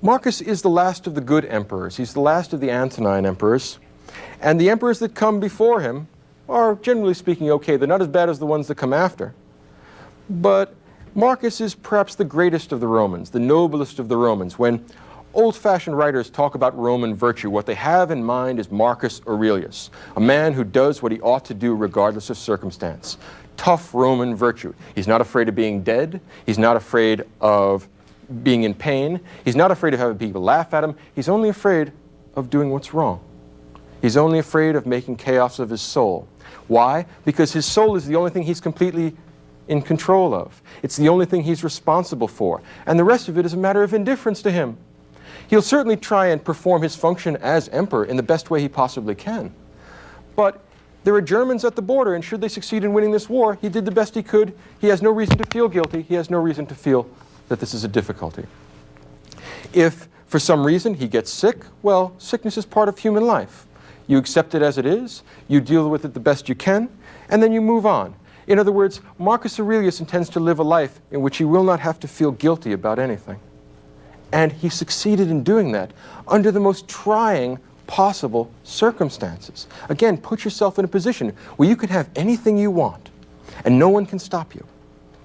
Marcus is the last of the good emperors. He's the last of the Antonine emperors. And the emperors that come before him are, generally speaking, okay. They're not as bad as the ones that come after. But Marcus is perhaps the greatest of the Romans, the noblest of the Romans. When old-fashioned writers talk about Roman virtue, what they have in mind is Marcus Aurelius, a man who does what he ought to do regardless of circumstance. Tough Roman virtue. He's not afraid of being dead. He's not afraid of being in pain. He's not afraid of having people laugh at him. He's only afraid of doing what's wrong. He's only afraid of making chaos of his soul. Why? Because his soul is the only thing he's completely in control of. It's the only thing he's responsible for. And the rest of it is a matter of indifference to him. He'll certainly try and perform his function as emperor in the best way he possibly can. But there are Germans at the border, and should they succeed in winning this war, he did the best he could. He has no reason to feel guilty. He has no reason to feel that this is a difficulty. If, for some reason, he gets sick, well, sickness is part of human life. You accept it as it is, you deal with it the best you can, and then you move on. In other words, Marcus Aurelius intends to live a life in which he will not have to feel guilty about anything. And he succeeded in doing that under the most trying possible circumstances. Again, put yourself in a position where you can have anything you want, and no one can stop you.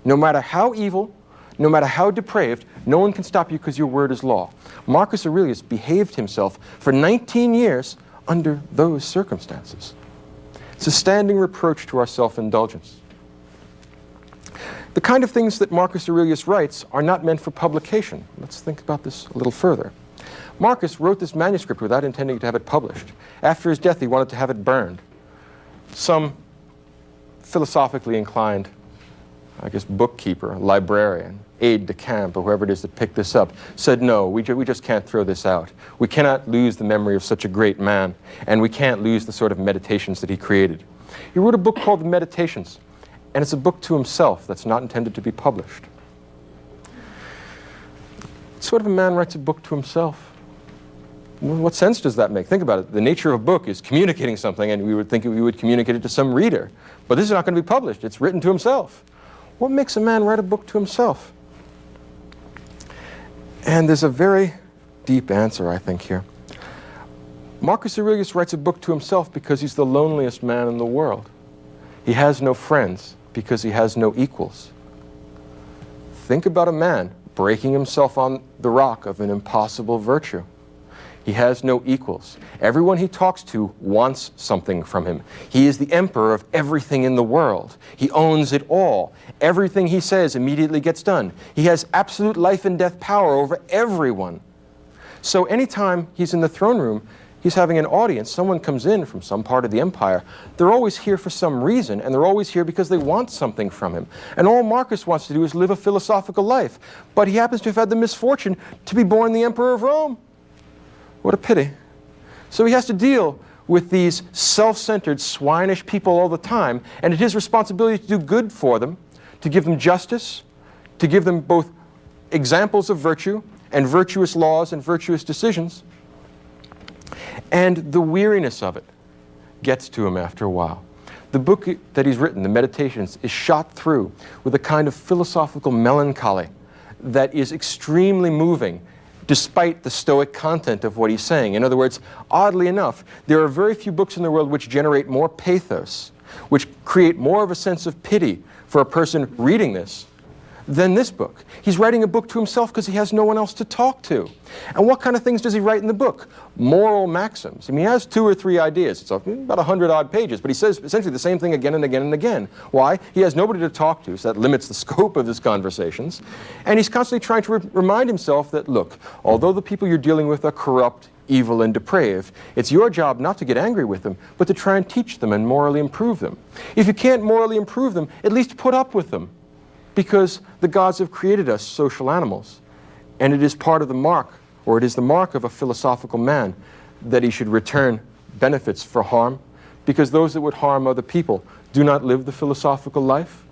No matter how evil, no matter how depraved, no one can stop you because your word is law. Marcus Aurelius behaved himself for 19 years under those circumstances. It's a standing reproach to our self-indulgence. The kind of things that Marcus Aurelius writes are not meant for publication. Let's think about this a little further. Marcus wrote this manuscript without intending to have it published. After his death, he wanted to have it burned. Some philosophically inclined, I guess, bookkeeper, librarian, aide-de-camp, or whoever it is that picked this up, said, no, we just can't throw this out. We cannot lose the memory of such a great man, and we can't lose the sort of meditations that he created. He wrote a book called The Meditations, and it's a book to himself that's not intended to be published. What sort of a man writes a book to himself? What sense does that make? Think about it. The nature of a book is communicating something, and we would think we would communicate it to some reader. But this is not going to be published. It's written to himself. What makes a man write a book to himself? And there's a very deep answer, I think, here. Marcus Aurelius writes a book to himself because he's the loneliest man in the world. He has no friends because he has no equals. Think about a man breaking himself on the rock of an impossible virtue. He has no equals. Everyone he talks to wants something from him. He is the emperor of everything in the world. He owns it all. Everything he says immediately gets done. He has absolute life and death power over everyone. So anytime he's in the throne room, he's having an audience, someone comes in from some part of the empire, they're always here for some reason, and they're always here because they want something from him. And all Marcus wants to do is live a philosophical life. But he happens to have had the misfortune to be born the emperor of Rome. What a pity. So he has to deal with these self-centered, swinish people all the time, and it's his responsibility to do good for them, to give them justice, to give them both examples of virtue and virtuous laws and virtuous decisions. And the weariness of it gets to him after a while. The book that he's written, The Meditations, is shot through with a kind of philosophical melancholy that is extremely moving, despite the Stoic content of what he's saying. In other words, oddly enough, there are very few books in the world which generate more pathos, which create more of a sense of pity for a person reading this than this book. He's writing a book to himself because he has no one else to talk to. And what kind of things does he write in the book? Moral maxims. I mean, he has 2 or 3 ideas. It's about 100-odd pages, but he says essentially the same thing again and again and again. Why? He has nobody to talk to, so that limits the scope of his conversations. And he's constantly trying to remind himself that, look, although the people you're dealing with are corrupt, evil, and depraved, it's your job not to get angry with them, but to try and teach them and morally improve them. If you can't morally improve them, at least put up with them, because the gods have created us social animals, and it is part of the mark, or it is the mark of a philosophical man, that he should return benefits for harm, because those that would harm other people do not live the philosophical life.